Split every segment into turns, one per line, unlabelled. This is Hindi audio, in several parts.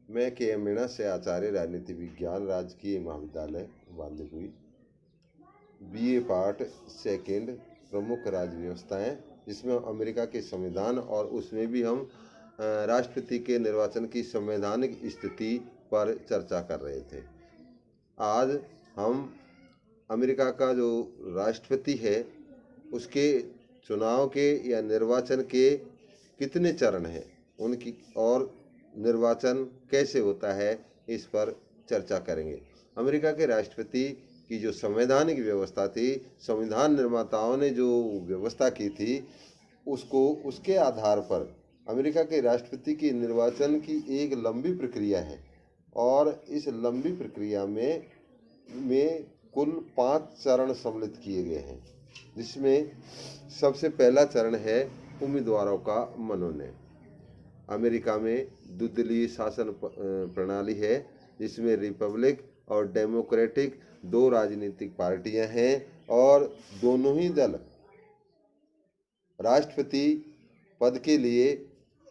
मैं के एम मीणा से आचार्य राजनीति विज्ञान राजकीय महाविद्यालय बांदीकुई बीए पार्ट सेकंड प्रमुख राज्य व्यवस्थाएं, जिसमें अमेरिका के संविधान और उसमें भी हम राष्ट्रपति के निर्वाचन की संवैधानिक स्थिति पर चर्चा कर रहे थे। आज हम अमेरिका का जो राष्ट्रपति है उसके चुनाव के या निर्वाचन के कितने चरण हैं उनकी और निर्वाचन कैसे होता है इस पर चर्चा करेंगे। अमेरिका के राष्ट्रपति की जो संवैधानिक व्यवस्था थी, संविधान निर्माताओं ने जो व्यवस्था की थी उसके आधार पर अमेरिका के राष्ट्रपति के निर्वाचन की एक लंबी प्रक्रिया है और इस लंबी प्रक्रिया में कुल 5 चरण सम्मिलित किए गए हैं, जिसमें सबसे पहला चरण है उम्मीदवारों का मनोनयन। अमेरिका में द्विदलीय शासन प्रणाली है, जिसमें रिपब्लिक और डेमोक्रेटिक 2 राजनीतिक पार्टियां हैं और दोनों ही दल राष्ट्रपति पद के लिए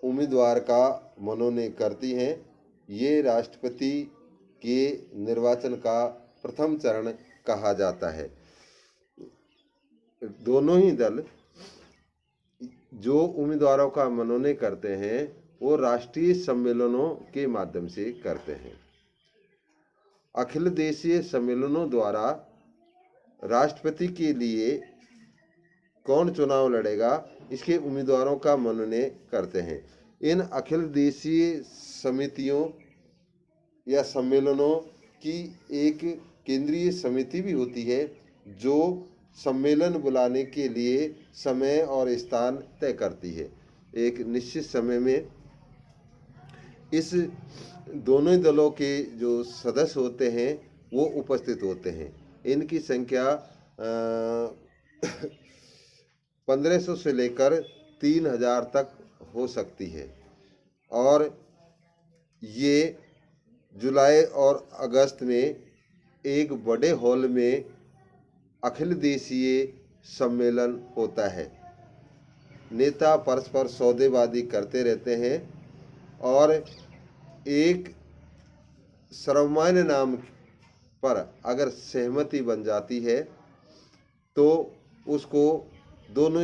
उम्मीदवार का मनोनयन करती हैं। ये राष्ट्रपति के निर्वाचन का प्रथम चरण कहा जाता है। दोनों ही दल जो उम्मीदवारों का मनोनयन करते हैं वो राष्ट्रीय सम्मेलनों के माध्यम से करते हैं। अखिल देशीय सम्मेलनों द्वारा राष्ट्रपति के लिए कौन चुनाव लड़ेगा इसके उम्मीदवारों का मनोनयन करते हैं। इन अखिल देशीय समितियों या सम्मेलनों की एक केंद्रीय समिति भी होती है जो सम्मेलन बुलाने के लिए समय और स्थान तय करती है। एक निश्चित समय में इस दोनों ही दलों के जो सदस्य होते हैं वो उपस्थित होते हैं। इनकी संख्या 1500 से लेकर 3000 तक हो सकती है और ये जुलाई और अगस्त में एक बड़े हॉल में अखिल देशीय सम्मेलन होता है। नेता परस्पर सौदेबाजी करते रहते हैं और एक सर्वमान्य नाम पर अगर सहमति बन जाती है तो उसको दोनों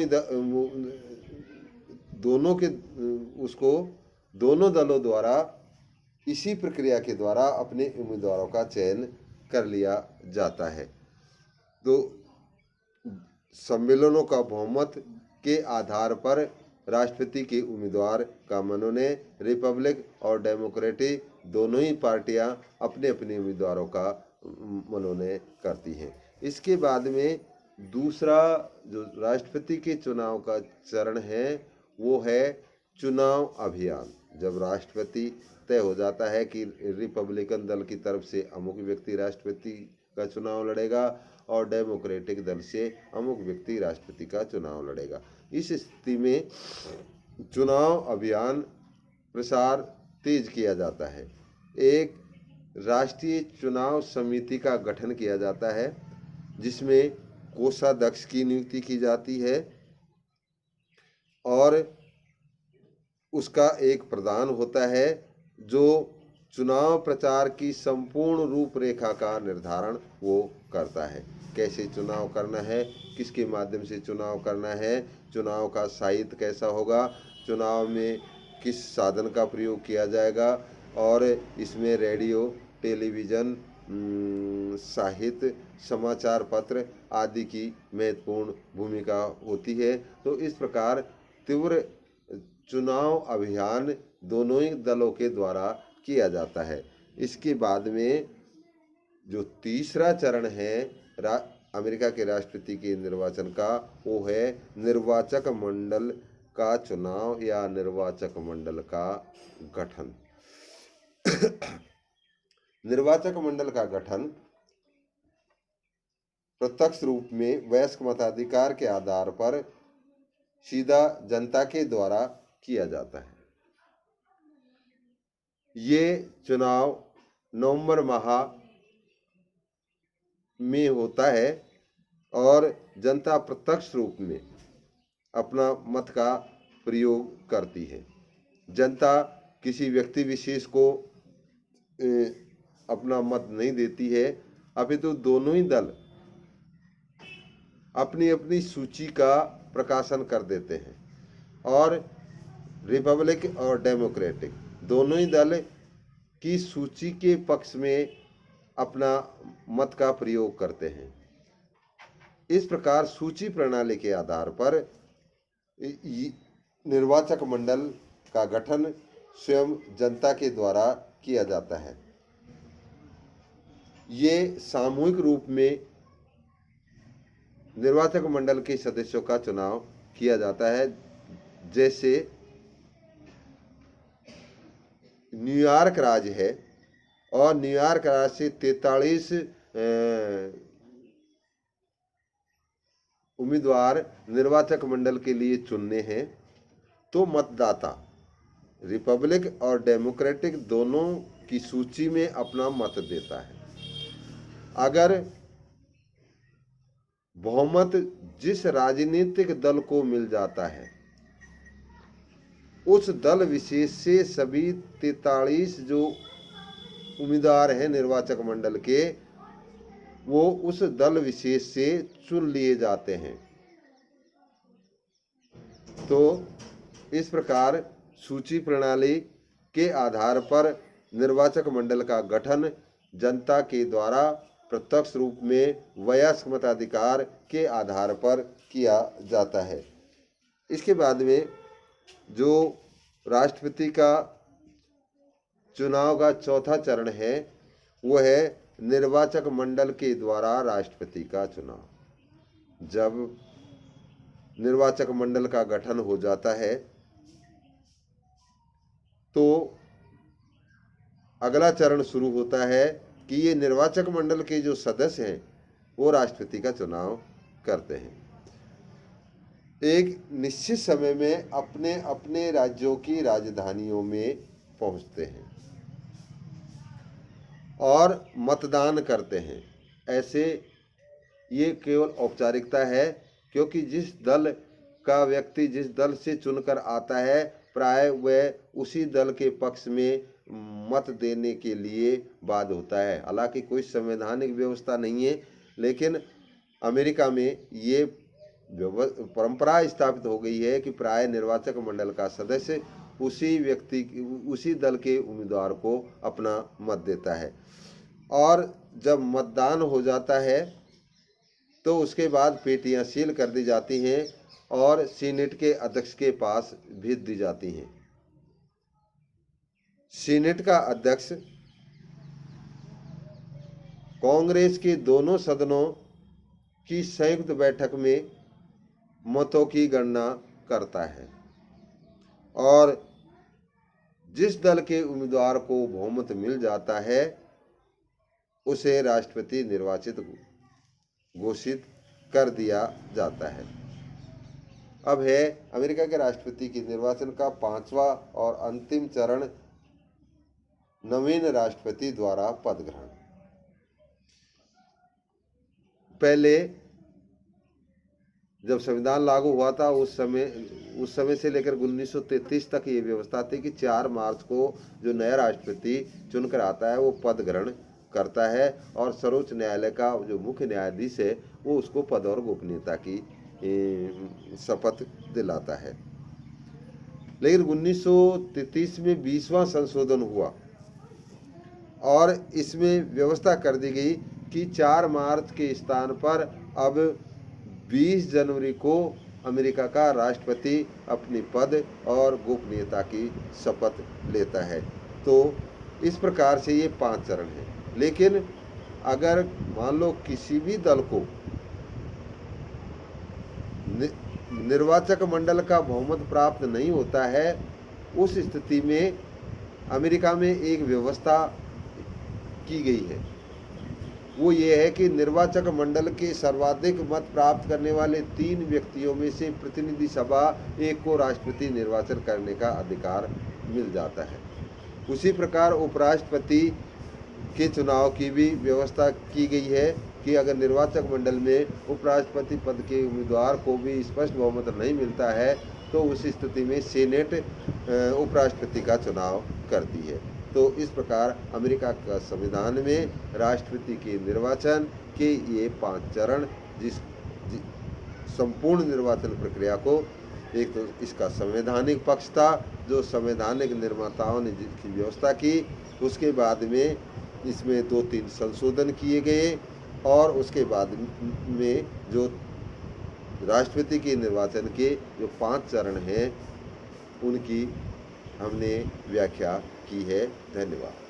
दलों द्वारा इसी प्रक्रिया के द्वारा अपने उम्मीदवारों का चयन कर लिया जाता है। तो सम्मेलनों का बहुमत के आधार पर राष्ट्रपति के उम्मीदवार का मनोनयन रिपब्लिक और डेमोक्रेटिक दोनों ही पार्टियां अपने अपने उम्मीदवारों का मनोनयन करती हैं। इसके बाद में दूसरा जो राष्ट्रपति के चुनाव का चरण है वो है चुनाव अभियान। जब राष्ट्रपति तय हो जाता है कि रिपब्लिकन दल की तरफ से अमुक व्यक्ति राष्ट्रपति का चुनाव लड़ेगा और डेमोक्रेटिक दल से अमुक व्यक्ति राष्ट्रपति का चुनाव लड़ेगा, इस स्थिति में चुनाव अभियान प्रसार तेज किया जाता है। एक राष्ट्रीय चुनाव समिति का गठन किया जाता है जिसमें कोषाध्यक्ष की नियुक्ति की जाती है और उसका एक प्रधान होता है जो चुनाव प्रचार की संपूर्ण रूपरेखा का निर्धारण वो करता है। कैसे चुनाव करना है, किसके माध्यम से चुनाव करना है, चुनाव का साहित्य कैसा होगा, चुनाव में किस साधन का प्रयोग किया जाएगा और इसमें रेडियो, टेलीविज़न, साहित्य, समाचार पत्र आदि की महत्वपूर्ण भूमिका होती है। तो इस प्रकार तीव्र चुनाव अभियान दोनों ही दलों के द्वारा किया जाता है। इसके बाद में जो तीसरा चरण है अमेरिका के राष्ट्रपति के निर्वाचन का वो है निर्वाचक मंडल का चुनाव या निर्वाचक मंडल का गठन। निर्वाचक मंडल का गठन प्रत्यक्ष रूप में वयस्क मताधिकार के आधार पर सीधा जनता के द्वारा किया जाता है। ये चुनाव नवंबर माह में होता है और जनता प्रत्यक्ष रूप में अपना मत का प्रयोग करती है। जनता किसी व्यक्ति विशेष को अपना मत नहीं देती है, अपितु दोनों ही दल अपनी अपनी सूची का प्रकाशन कर देते हैं और रिपब्लिक और डेमोक्रेटिक दोनों ही दल की सूची के पक्ष में अपना मत का प्रयोग करते हैं। इस प्रकार सूची प्रणाली के आधार पर निर्वाचक मंडल का गठन स्वयं जनता के द्वारा किया जाता है। ये सामूहिक रूप में निर्वाचक मंडल के सदस्यों का चुनाव किया जाता है। जैसे न्यूयॉर्क राज्य है और न्यूयॉर्क राज्य से 43 उम्मीदवार निर्वाचक मंडल के लिए चुनने हैं, तो मतदाता रिपब्लिक और डेमोक्रेटिक दोनों की सूची में अपना मत देता है। अगर बहुमत जिस राजनीतिक दल को मिल जाता है, उस दल विशेष से सभी 43 जो उम्मीदवार हैं निर्वाचक मंडल के, वो उस दल विशेष से चुन लिए जाते हैं। तो इस प्रकार सूची प्रणाली के आधार पर निर्वाचक मंडल का गठन जनता के द्वारा प्रत्यक्ष रूप में वयस्क मताधिकार के आधार पर किया जाता है। इसके बाद में जो राष्ट्रपति का चुनाव का चौथा चरण है, वो है निर्वाचक मंडल के द्वारा राष्ट्रपति का चुनाव। जब निर्वाचक मंडल का गठन हो जाता है तो अगला चरण शुरू होता है कि ये निर्वाचक मंडल के जो सदस्य हैं वो राष्ट्रपति का चुनाव करते हैं। एक निश्चित समय में अपने अपने राज्यों की राजधानियों में पहुंचते हैं और मतदान करते हैं। ऐसे ये केवल औपचारिकता है, क्योंकि जिस दल का व्यक्ति जिस दल से चुनकर आता है, प्राय वह उसी दल के पक्ष में मत देने के लिए बाध्य होता है। हालांकि कोई संवैधानिक व्यवस्था नहीं है, लेकिन अमेरिका में ये परंपरा स्थापित हो गई है कि प्राय निर्वाचक मंडल का सदस्य उसी दल के उम्मीदवार को अपना मत देता है। और जब मतदान हो जाता है तो उसके बाद पेटियां सील कर दी जाती हैं और सीनेट के अध्यक्ष के पास भेज दी जाती हैं। सीनेट का अध्यक्ष कांग्रेस के दोनों सदनों की संयुक्त बैठक में मतों की गणना करता है और जिस दल के उम्मीदवार को बहुमत मिल जाता है उसे राष्ट्रपति निर्वाचित घोषित कर दिया जाता है। अब है अमेरिका के राष्ट्रपति के निर्वाचन का पांचवा और अंतिम चरण, नवीन राष्ट्रपति द्वारा पद ग्रहण। पहले जब संविधान लागू हुआ था उस समय से लेकर 1933 तक ये व्यवस्था थी कि 4 मार्च को जो नया राष्ट्रपति चुनकर आता है वो पद ग्रहण करता है और सर्वोच्च न्यायालय का जो मुख्य न्यायाधीश है वो उसको पद और गोपनीयता की शपथ दिलाता है। लेकिन 1933 में 20वां संशोधन हुआ और इसमें व्यवस्था कर दी गई कि 4 मार्च के स्थान पर अब 20 जनवरी को अमेरिका का राष्ट्रपति अपनी पद और गोपनीयता की शपथ लेता है। तो इस प्रकार से ये 5 चरण हैं। लेकिन अगर मान लो किसी भी दल को निर्वाचक मंडल का बहुमत प्राप्त नहीं होता है, उस स्थिति में अमेरिका में एक व्यवस्था की गई है। वो ये है कि निर्वाचक मंडल के सर्वाधिक मत प्राप्त करने वाले 3 व्यक्तियों में से प्रतिनिधि सभा एक को राष्ट्रपति निर्वाचन करने का अधिकार मिल जाता है। उसी प्रकार उपराष्ट्रपति के चुनाव की भी व्यवस्था की गई है कि अगर निर्वाचक मंडल में उपराष्ट्रपति पद के उम्मीदवार को भी स्पष्ट बहुमत नहीं मिलता है तो उस स्थिति में सीनेट उपराष्ट्रपति का चुनाव करती है। तो इस प्रकार अमेरिका का संविधान में राष्ट्रपति के निर्वाचन के ये 5 चरण संपूर्ण निर्वाचन प्रक्रिया को, एक तो इसका संवैधानिक पक्ष था जो संवैधानिक निर्माताओं ने जिसकी व्यवस्था की, उसके बाद में इसमें 2-3 संशोधन किए गए और उसके बाद में जो राष्ट्रपति के निर्वाचन के जो 5 चरण हैं उनकी हमने व्याख्या की है। धन्यवाद।